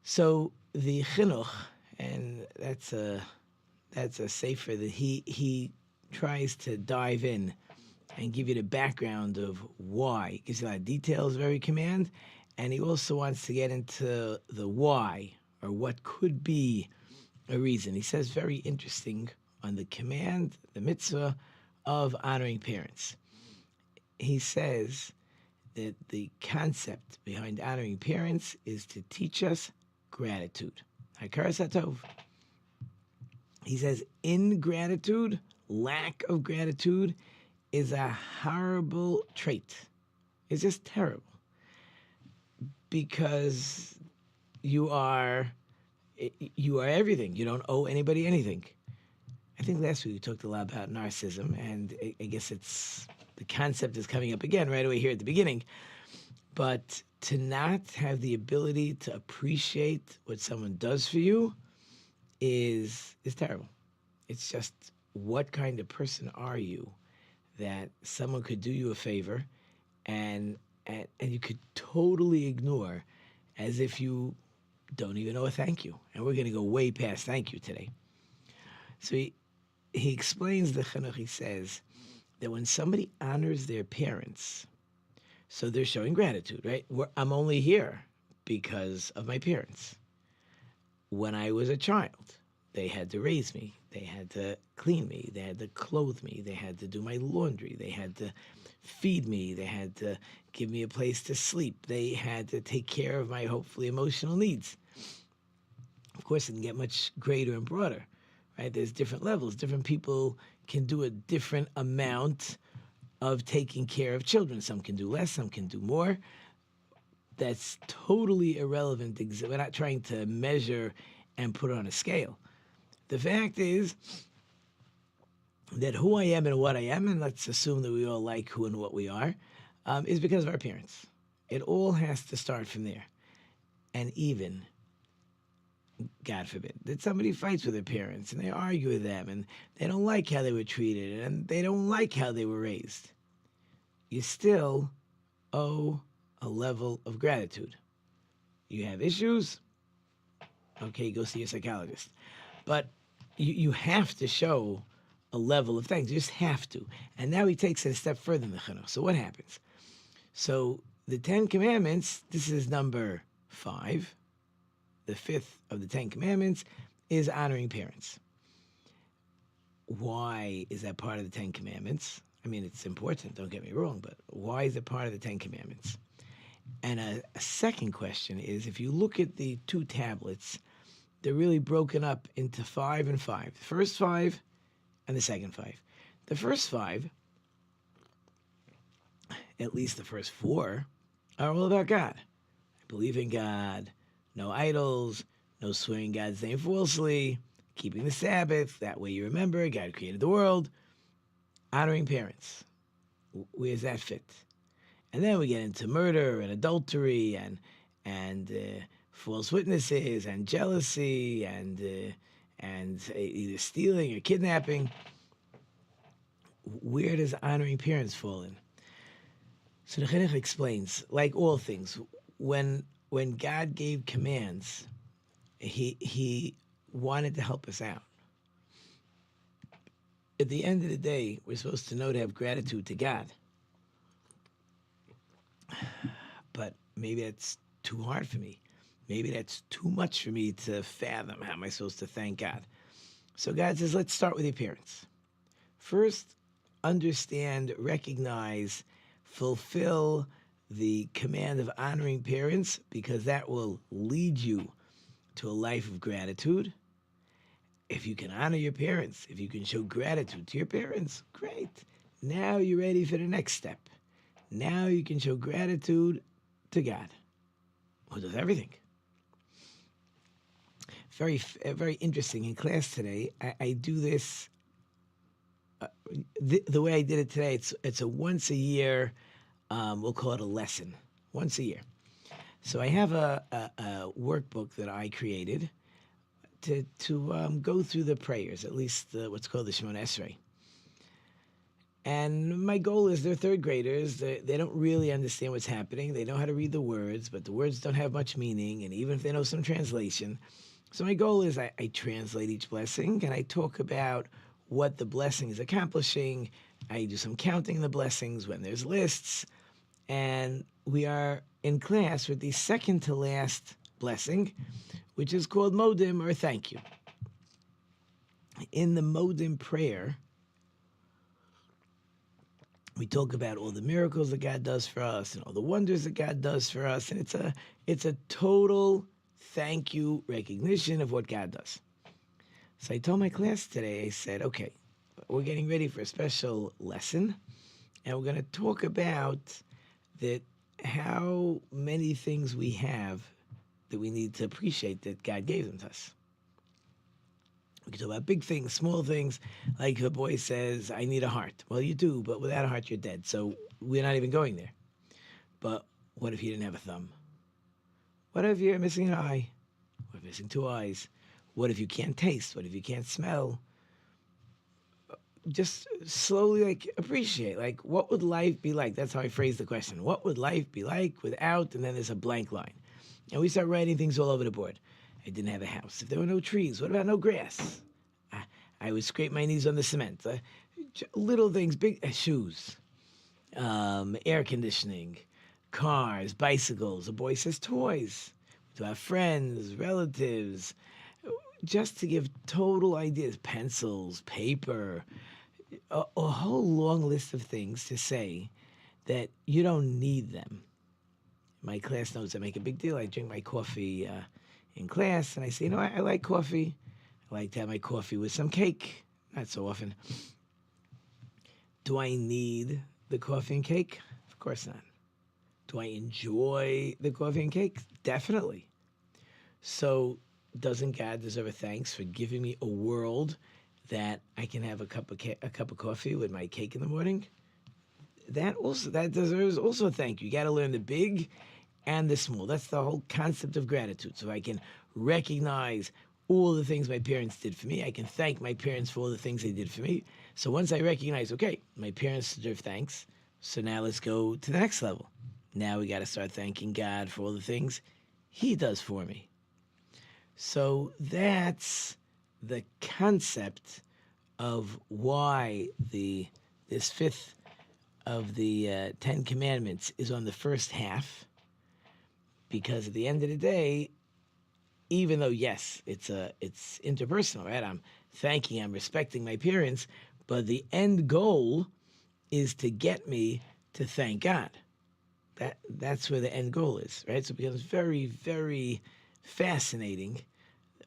So the chinuch, and that's a sefer that he tries to dive in and give you the background of why. He gives you a lot of details of every command, and he also wants to get into the why, or what could be a reason. He says very interesting on the command, the mitzvah of honoring parents. He says that the concept behind honoring parents is to teach us gratitude. Hakaras hatov. He says ingratitude, lack of gratitude, is a horrible trait. It's just terrible. Because you are everything. You don't owe anybody anything. I think last week we talked a lot about narcissism, and I guess the concept is coming up again right away here at the beginning. But to not have the ability to appreciate what someone does for you is terrible. It's just, what kind of person are you that someone could do you a favor and you could totally ignore, as if you don't even know a thank you. And we're going to go way past thank you today. So he explains the chinuch. He says that when somebody honors their parents, so they're showing gratitude, right? I'm only here because of my parents. When I was a child, they had to raise me. They had to clean me. They had to clothe me. They had to do my laundry. They had to feed me. They had to give me a place to sleep. They had to take care of my, hopefully, emotional needs. Of course, it can get much greater and broader, right? There's different levels. Different people can do a different amount of taking care of children. Some can do less, some can do more. That's totally irrelevant. We're not trying to measure and put on a scale. The fact is that who I am and what I am, and let's assume that we all like who and what we are, is because of our parents. It all has to start from there. And even, God forbid, that somebody fights with their parents and they argue with them and they don't like how they were treated and they don't like how they were raised, you still owe a level of gratitude. You have issues, okay, go see a psychologist. But you have to show a level of thanks. You just have to. And now he takes it a step further in the chinuch. So what happens? So the 10 Commandments, this is number 5. The 5th of the 10 Commandments is honoring parents. Why is that part of the 10 Commandments? I mean, it's important, don't get me wrong, but why is it part of the 10 Commandments? And a second question is, if you look at the 2 tablets, they're really broken up into 5 and 5. The first 5 and the second 5. The first 5, at least the first 4, are all about God. I believe in God, no idols, no swearing God's name falsely, keeping the Sabbath, that way you remember God created the world, honoring parents. Where does that fit? And then we get into murder and adultery and false witnesses and jealousy and either stealing or kidnapping. Where does honoring parents fall in? So the chinuch explains, like all things, when God gave commands, he wanted to help us out. At the end of the day, we're supposed to know to have gratitude to God. But maybe that's too hard for me. Maybe that's too much for me to fathom. How am I supposed to thank God? So God says, let's start with your parents. First, understand, recognize, fulfill the command of honoring parents, because that will lead you to a life of gratitude. If you can honor your parents, if you can show gratitude to your parents, great. Now you're ready for the next step. Now you can show gratitude to God, who does everything. Very, very interesting. In class today, I do this the way I did it today. It's a once a year, we'll call it a lesson, once a year. So I have a workbook that I created to go through the prayers, at least what's called the Shemona Esrei. And my goal is they're third graders. They don't really understand what's happening. They know how to read the words, but the words don't have much meaning. And even if they know some translation. So my goal is I translate each blessing and I talk about what the blessing is accomplishing. I do some counting the blessings when there's lists. And we are in class with the second to last blessing, which is called Modim, or thank you. In the Modim prayer, we talk about all the miracles that God does for us and all the wonders that God does for us. And it's a total thank you recognition of what God does. So I told my class today, I said, okay, we're getting ready for a special lesson. And we're going to talk about that how many things we have that we need to appreciate that God gave them to us. We can talk about big things, small things, like a boy says, I need a heart. Well, you do, but without a heart, you're dead. So we're not even going there. But what if you didn't have a thumb? What if you're missing an eye? What if you're missing two eyes? What if you can't taste? What if you can't smell? Just slowly, appreciate, what would life be like? That's how I phrase the question. What would life be like without, and then there's a blank line. And we start writing things all over the board. I didn't have a house. If there were no trees, what about no grass? I would scrape my knees on the cement. Little things, big shoes, air conditioning, cars, bicycles. A boy says toys. To our friends, relatives, just to give total ideas. Pencils, paper, a whole long list of things to say that you don't need them. My class knows I make a big deal. I drink my coffee in class, and I say, I like coffee. I like to have my coffee with some cake. Not so often. Do I need the coffee and cake? Of course not. Do I enjoy the coffee and cake? Definitely. So doesn't God deserve a thanks for giving me a world that I can have a cup of coffee with my cake in the morning? That deserves also a thank you. You got to learn the big and the small. That's the whole concept of gratitude. So I can recognize all the things my parents did for me. I can thank my parents for all the things they did for me. So once I recognize, okay, my parents deserve thanks, so now let's go to the next level. Now we got to start thanking God for all the things He does for me. So that's the concept of why this fifth of the 10 Commandments is on the first half. Because at the end of the day, even though, yes, it's interpersonal, right? I'm respecting my parents, but the end goal is to get me to thank God. That's where the end goal is, right? So it becomes very, very fascinating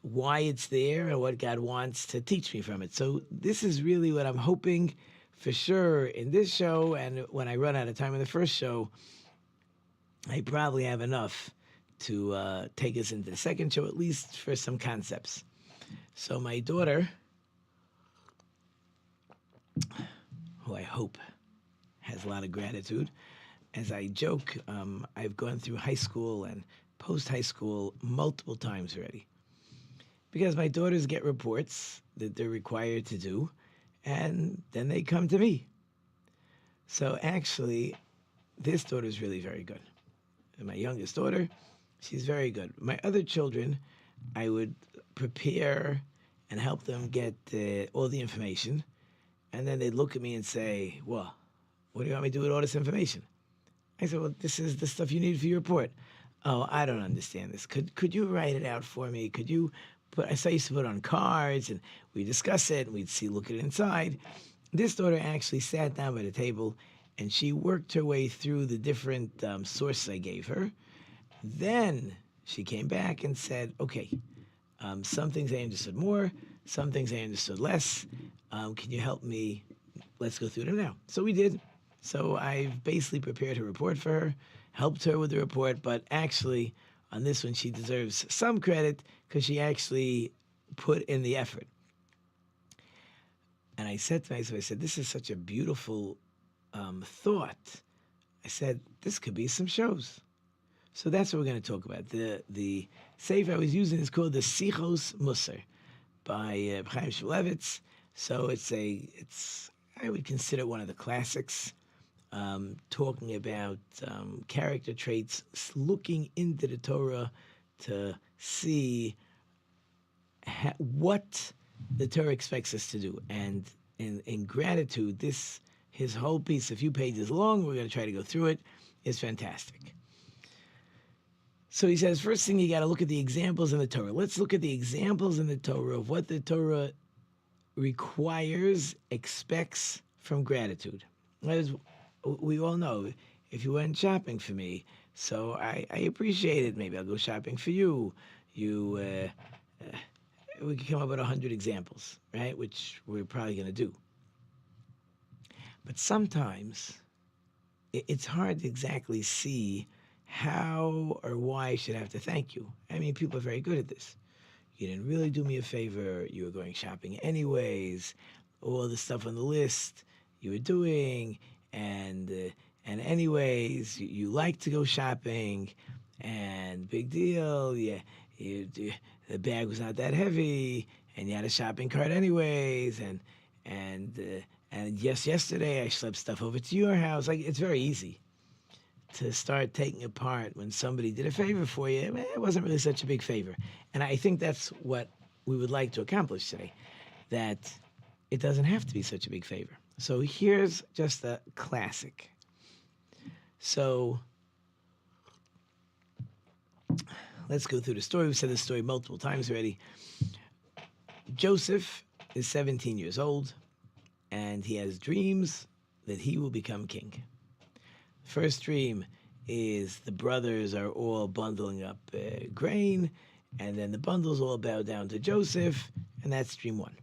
why it's there and what God wants to teach me from it. So this is really what I'm hoping for sure in this show, and when I run out of time in the first show, I probably have enough to take us into the second show, at least for some concepts. So my daughter, who I hope has a lot of gratitude, as I joke, I've gone through high school and post-high school multiple times already. Because my daughters get reports that they're required to do, and then they come to me. So actually, this daughter is really very good. And my youngest daughter, she's very good. My other children, I would prepare and help them get all the information. And then they'd look at me and say, well, what do you want me to do with all this information? I said, well, this is the stuff you need for your report. Oh, I don't understand this. Could you write it out for me? Could you I used to put it on cards, and we'd discuss it, and we'd look at it inside. This daughter actually sat down by the table, and she worked her way through the different sources I gave her. Then she came back and said, okay, some things I understood more, some things I understood less. Can you help me? Let's go through them now. So we did. So I've basically prepared her report for her, helped her with the report, but actually on this one she deserves some credit because she actually put in the effort. And I said to myself, this is such a beautiful thought. I said, this could be some shows. So that's what we're going to talk about. The sefer I was using is called the Sichos Musar by Chaim Shmulevitz. So it's I would consider one of the classics, talking about character traits, looking into the Torah to see what the Torah expects us to do. And in gratitude, his whole piece, a few pages long, we're going to try to go through it, is fantastic. So he says, first thing, you got to look at the examples in the Torah. Let's look at the examples in the Torah of what the Torah requires, expects from gratitude. As we all know, if you went shopping for me, so I appreciate it. Maybe I'll go shopping for you. We could come up with 100 examples, right? Which we're probably going to do. But sometimes it's hard to exactly see how or why I should have to thank you. I mean, people are very good at this. You didn't really do me a favor. You were going shopping anyways. All the stuff on the list you were doing, and anyways, you like to go shopping, and big deal. Yeah, the bag was not that heavy, and you had a shopping cart anyways, and yes, yesterday I schlepped stuff over to your house. Like, it's very easy to start taking apart when somebody did a favor for you. It wasn't really such a big favor. And I think that's what we would like to accomplish today, that it doesn't have to be such a big favor. So here's just a classic. So let's go through the story. We've said this story multiple times already. Joseph is 17 years old, and he has dreams that he will become king. First dream is the brothers are all bundling up grain, and then the bundles all bow down to Joseph, and that's dream one.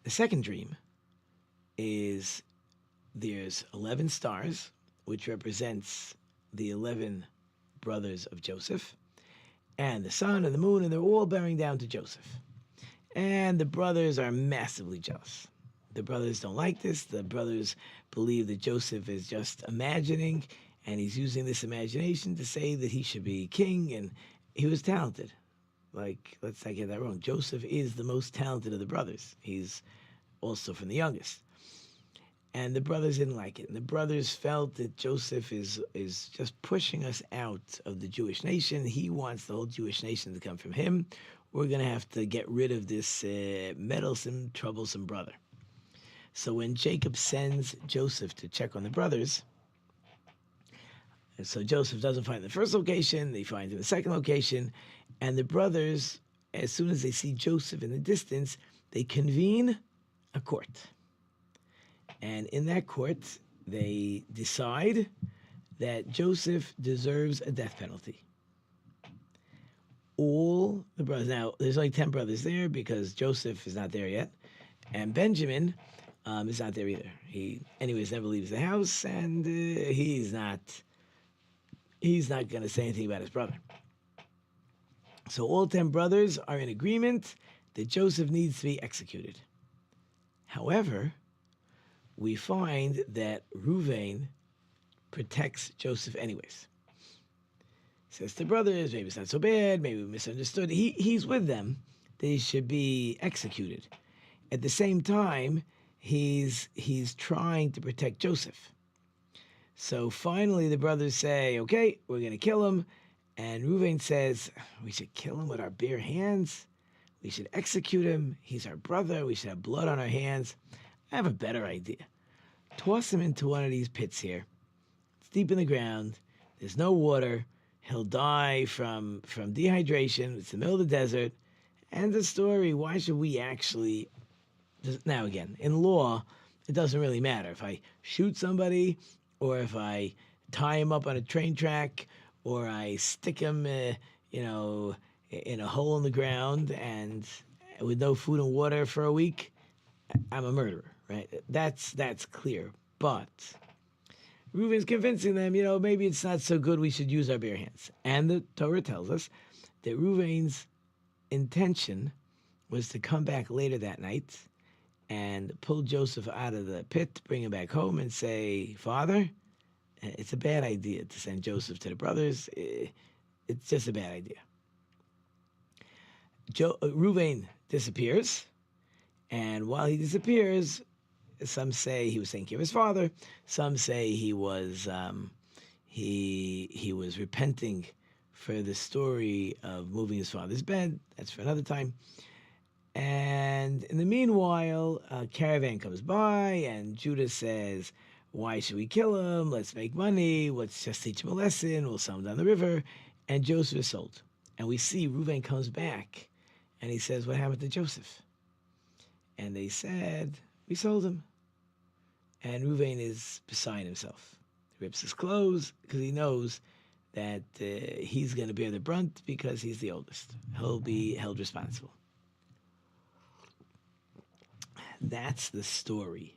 The second dream is there's 11 stars, which represents the 11 brothers of Joseph, and the sun and the moon, and they're all bowing down to Joseph. And the brothers are massively jealous. The brothers don't like this. The brothers believe that Joseph is just imagining, and he's using this imagination to say that he should be king, and he was talented. Like, let's not get that wrong. Joseph is the most talented of the brothers. He's also from the youngest. And the brothers didn't like it. And the brothers felt that Joseph is just pushing us out of the Jewish nation. He wants the whole Jewish nation to come from him. We're going to have to get rid of this meddlesome, troublesome brother. So when Jacob sends Joseph to check on the brothers, and so Joseph doesn't find the first location, he finds in the second location, and the brothers, as soon as they see Joseph in the distance, they convene a court. And in that court, they decide that Joseph deserves a death penalty. All the brothers, now there's only 10 brothers there because Joseph is not there yet, and Benjamin is not there either. He, anyways, never leaves the house, and he's not going to say anything about his brother. So all 10 brothers are in agreement that Joseph needs to be executed. However, we find that Reuven protects Joseph anyways. Says to brothers, maybe it's not so bad, maybe we misunderstood. He's with them. They should be executed. At the same time, he's trying to protect Joseph. So finally the brothers say, okay, we're going to kill him. And Reuven says, we should kill him with our bare hands. We should execute him. He's our brother. We should have blood on our hands. I have a better idea. Toss him into one of these pits here. It's deep in the ground. There's no water. He'll die from dehydration. It's the middle of the desert. End of story. Why should we actually... Now again, in law, it doesn't really matter. If I shoot somebody, or if I tie him up on a train track, or I stick him, in a hole in the ground and with no food and water for a week, I'm a murderer, right? That's clear. But Reuven's convincing them, maybe it's not so good. We should use our bare hands. And the Torah tells us that Reuven's intention was to come back later that night and pull Joseph out of the pit, bring him back home, and say, Father, it's a bad idea to send Joseph to the brothers. It's just a bad idea. Reuven disappears, And while he disappears, some say he was taking care of his father. Some say he was he was repenting for the story of moving his father's bed. That's for another time. And in the meanwhile, a caravan comes by, and Judah says, "Why should we kill him? Let's make money. Let's just teach him a lesson. We'll sell him down the river." And Joseph is sold. And we see Reuven comes back, and he says, "What happened to Joseph?" And they said, "We sold him." And Reuven is beside himself. He rips his clothes because he knows that he's going to bear the brunt because he's the oldest. He'll be held responsible. That's the story.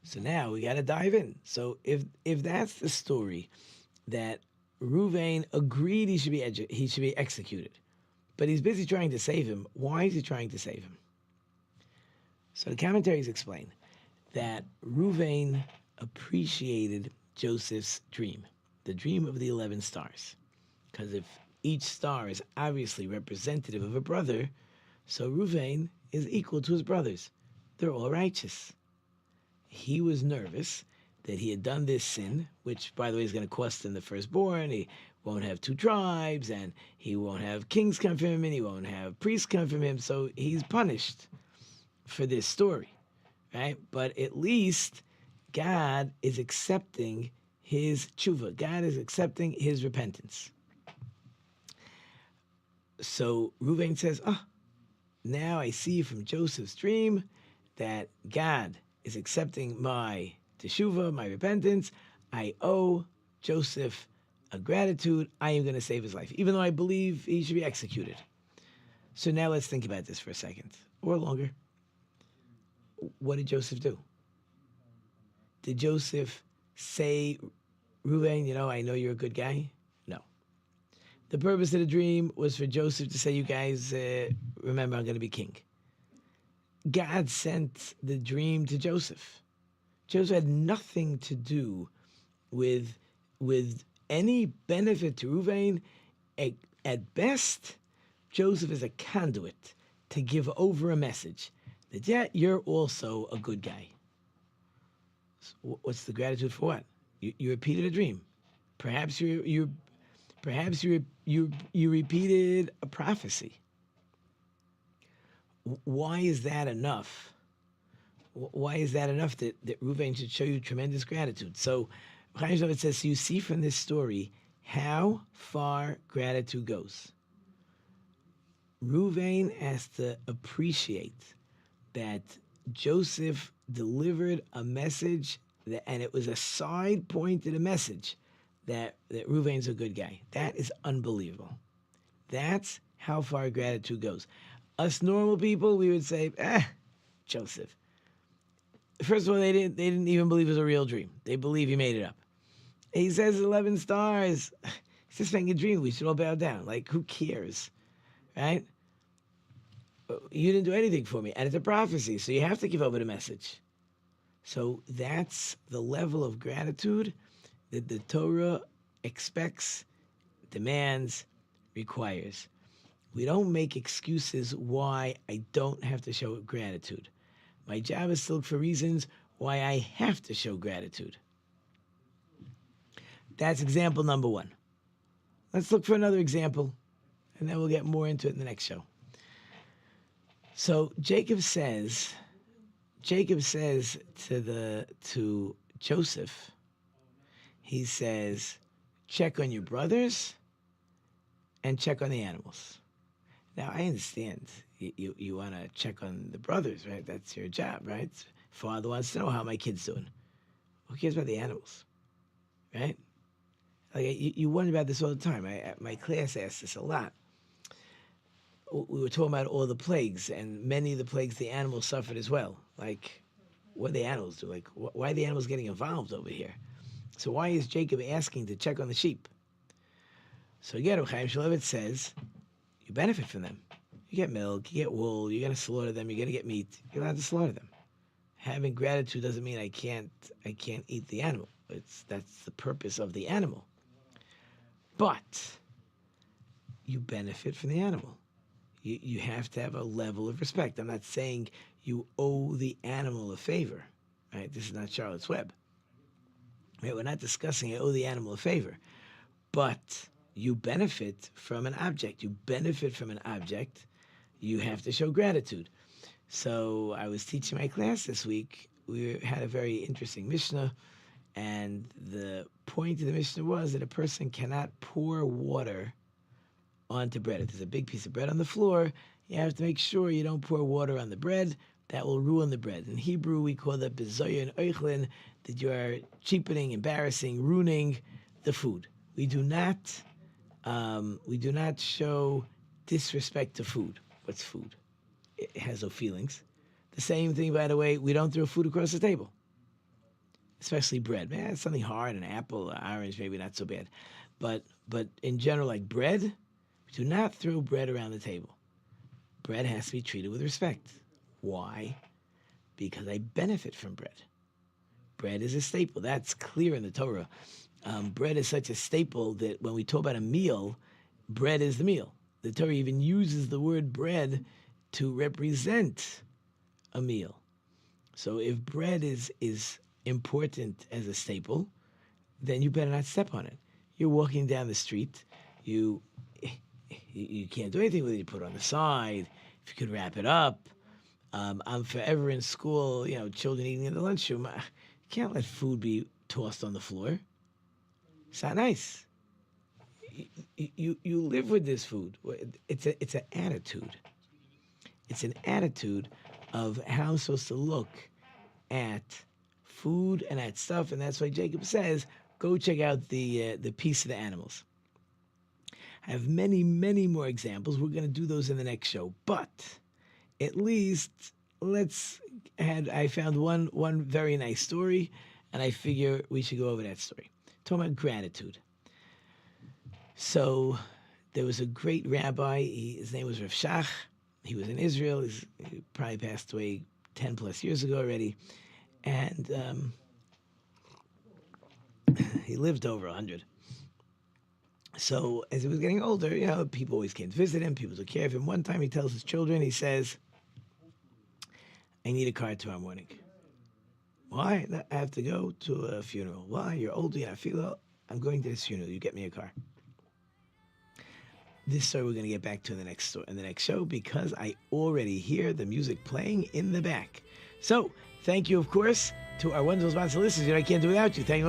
So now we got to dive in. So if that's the story, that Reuven agreed he should be executed, but he's busy trying to save him. Why is he trying to save him? So the commentaries explain that Reuven appreciated Joseph's dream, the dream of the 11 stars, because if each star is obviously representative of a brother, so Reuven is equal to his brothers. They're all righteous. He was nervous that he had done this sin, which, by the way, is going to cost him the firstborn. He won't have 2 tribes, and he won't have kings come from him, and he won't have priests come from him. So he's punished for this story, right? But at least God is accepting his tshuva. God is accepting his repentance. So Reuven says, now I see from Joseph's dream that God is accepting my teshuvah, my repentance. I owe Joseph a gratitude. I am going to save his life, even though I believe he should be executed. So now let's think about this for a second, or longer. What did Joseph do? Did Joseph say, Reuven, I know you're a good guy? No. The purpose of the dream was for Joseph to say, you guys, remember, I'm going to be king. God sent the dream to Joseph. Joseph had nothing to do with any benefit to Reuven. At best, Joseph is a conduit to give over a message that, yeah, you're also a good guy. So what's the gratitude for what? You repeated a dream. Perhaps you repeated a prophecy. Why is that enough? Why is that enough that Reuven should show you tremendous gratitude? So, it says, so you see from this story how far gratitude goes. Reuven has to appreciate that Joseph delivered a message, and it was a side point to the message that Reuven's a good guy. That is unbelievable. That's how far gratitude goes. Us normal people, we would say, Joseph. First of all, they didn't even believe it was a real dream. They believe he made it up. He says 11 stars. He's just making a dream. We should all bow down. Like, who cares? Right? You didn't do anything for me. And it's a prophecy, so you have to give over the message. So that's the level of gratitude that the Torah expects, demands, requires. We don't make excuses why I don't have to show gratitude. My job is to look for reasons why I have to show gratitude. That's example number 1. Let's look for another example, and then we'll get more into it in the next show. So Jacob says to Joseph, he says, check on your brothers and check on the animals. Now, I understand you want to check on the brothers, right? That's your job, right? Father wants to know how my kid's doing. Who cares about the animals, right? Like you wonder about this all the time. My class asks this a lot. We were talking about all the plagues, and many of the plagues the animals suffered as well. Like, what do the animals do? Like, why are the animals getting involved over here? So why is Jacob asking to check on the sheep? So again, Chaim Shulevitz says, you benefit from them. You get milk, you get wool, you're going to slaughter them, you're going to get meat. You're allowed to slaughter them. Having gratitude doesn't mean I can't eat the animal. That's the purpose of the animal. But you benefit from the animal. You have to have a level of respect. I'm not saying you owe the animal a favor, right? This is not Charlotte's Web. Right? We're not discussing I owe the animal a favor, but you benefit from an object. You benefit from an object. You have to show gratitude. So I was teaching my class this week. We had a very interesting Mishnah, and the point of the Mishnah was that a person cannot pour water onto bread. If there's a big piece of bread on the floor, you have to make sure you don't pour water on the bread. That will ruin the bread. In Hebrew, we call that bezoyin oichlin, that you are cheapening, embarrassing, ruining the food. We do not show disrespect to food. What's food? It has no feelings. The same thing, by the way, we don't throw food across the table, especially bread. Man, it's something hard, an apple, an orange, maybe not so bad. But in general, like bread, we do not throw bread around the table. Bread has to be treated with respect. Why? Because I benefit from bread. Bread is a staple. That's clear in the Torah. Bread is such a staple that when we talk about a meal, bread is the meal. The Torah even uses the word bread to represent a meal. So if bread is important as a staple, then you better not step on it. You're walking down the street, you can't do anything with it. You put it on the side. If you could wrap it up. I'm forever in school, children eating in the lunchroom. You can't let food be tossed on the floor. It's not nice. You live with this food. It's an attitude. It's an attitude of how I'm supposed to look at food and at stuff, and that's why Jacob says, go check out the piece of the animals. I have many, many more examples. We're going to do those in the next show, but at least I found one very nice story, and I figure we should go over that story. Talking about gratitude. So there was a great rabbi. His name was Rav Shach. He was in Israel. He probably passed away 10 plus years ago already. And he lived over 100. So as he was getting older, people always came to visit him. People took care of him. One time he tells his children, he says, I need a car tomorrow morning. Why? I have to go to a funeral. Why? You're older, you're not feeling well. I'm going to this funeral. You get me a car. This story we're going to get back to in the next show because I already hear the music playing in the back. So, thank you, of course, to our wonderful sponsor listeners. I can't do without you. Thank you.